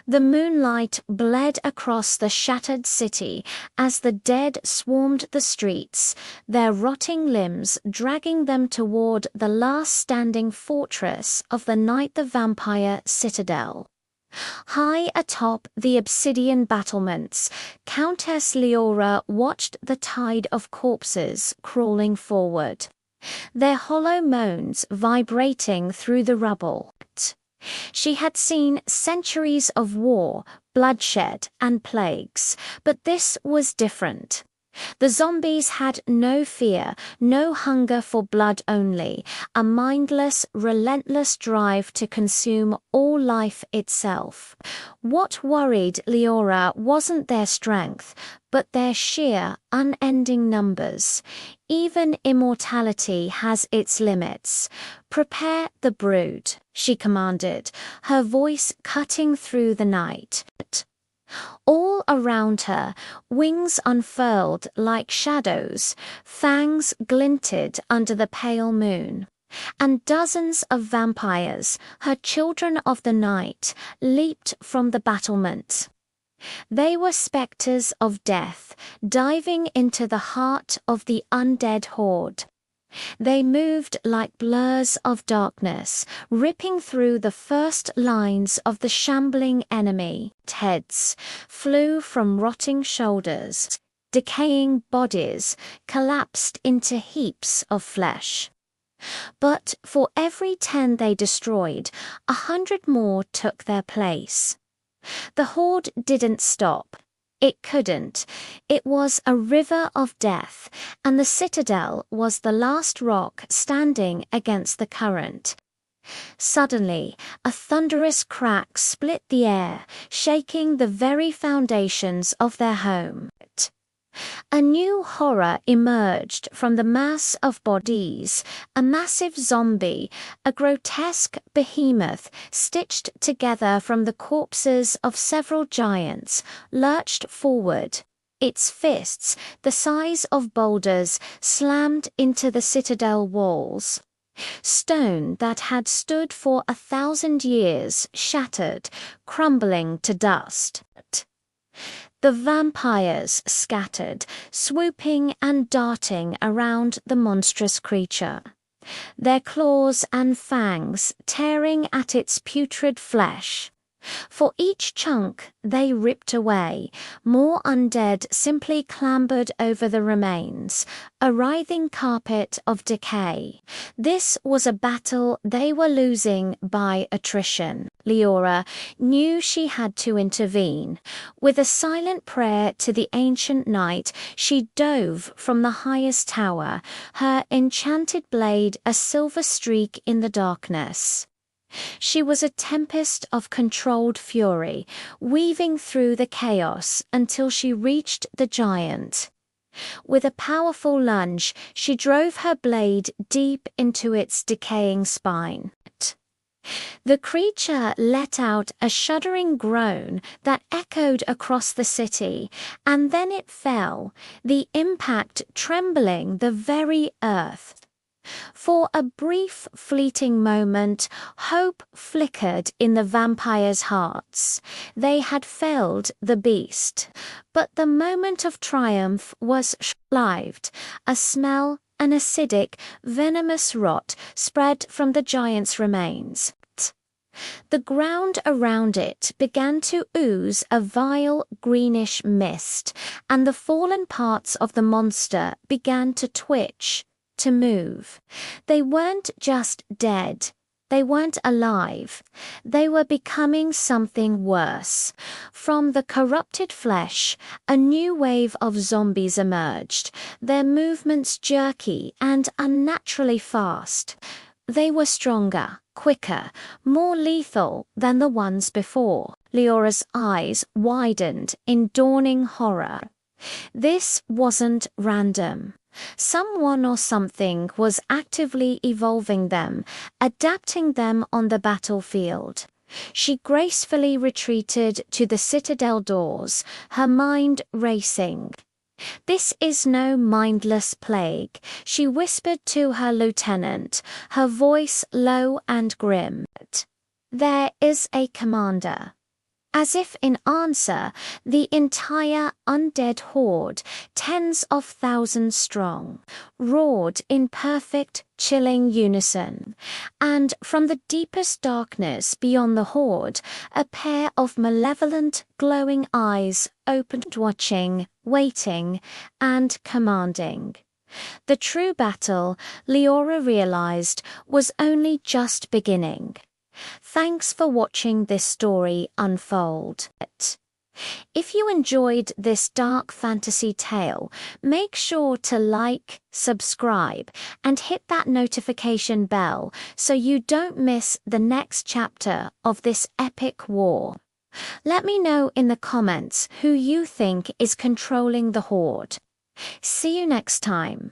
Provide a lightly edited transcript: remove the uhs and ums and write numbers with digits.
The moonlight bled across the shattered city as the dead swarmed the streets, their rotting limbs dragging them toward the last standing fortress of the night, the vampire citadel. High atop the obsidian battlements, Countess Liora watched the tide of corpses crawling forward, their hollow moans vibrating through the rubble. She had seen centuries of war, bloodshed, and plagues, but this was different. The zombies had no fear, no hunger for blood, only a mindless, relentless drive to consume all life itself. What worried Liora wasn't their strength, but their sheer, unending numbers. Even immortality has its limits. "Prepare the brood," she commanded, her voice cutting through the night. All around her, wings unfurled like shadows, fangs glinted under the pale moon. And dozens of vampires, her children of the night, leaped from the battlements. They were specters of death, diving into the heart of the undead horde. They moved like blurs of darkness, ripping through the first lines of the shambling enemy. Heads flew from rotting shoulders, decaying bodies collapsed into heaps of flesh. But for every 10 they destroyed, 100 more took their place. The horde didn't stop. It couldn't. It was a river of death, and the citadel was the last rock standing against the current. Suddenly, a thunderous crack split the air, shaking the very foundations of their home. A new horror emerged from the mass of bodies, a massive zombie, a grotesque behemoth stitched together from the corpses of several giants, lurched forward. Its fists, the size of boulders, slammed into the citadel walls. Stone that had stood for 1,000 years shattered, crumbling to dust. The vampires scattered, swooping and darting around the monstrous creature, their claws and fangs tearing at its putrid flesh. For each chunk they ripped away, more undead simply clambered over the remains, a writhing carpet of decay. This was a battle they were losing by attrition. Liora knew she had to intervene. With a silent prayer to the ancient night, she dove from the highest tower, her enchanted blade a silver streak in the darkness. She was a tempest of controlled fury, weaving through the chaos until she reached the giant. With a powerful lunge, she drove her blade deep into its decaying spine. The creature let out a shuddering groan that echoed across the city, and then it fell, the impact trembling the very earth. For a brief, fleeting moment, hope flickered in the vampires' hearts. They had felled the beast. But the moment of triumph was short-lived. A smell, an acidic, venomous rot spread from the giant's remains. The ground around it began to ooze a vile greenish mist, and the fallen parts of the monster began to twitch, to move. They weren't just dead. They weren't alive. They were becoming something worse. From the corrupted flesh, a new wave of zombies emerged, their movements jerky and unnaturally fast. They were stronger, quicker, more lethal than the ones before. Liora's eyes widened in dawning horror. This wasn't random. Someone or something was actively evolving them, adapting them on the battlefield. She gracefully retreated to the citadel doors, her mind racing. "This is no mindless plague," she whispered to her lieutenant, her voice low and grim. "There is a commander. As if in answer, the entire undead horde, tens of thousands strong, roared in perfect, chilling unison. And from the deepest darkness beyond the horde, a pair of malevolent, glowing eyes opened, watching, waiting, and commanding. The true battle, Liora realized, was only just beginning. Thanks for watching this story unfold. If you enjoyed this dark fantasy tale, make sure to like, subscribe, and hit that notification bell so you don't miss the next chapter of this epic war. Let me know in the comments who you think is controlling the horde. See you next time.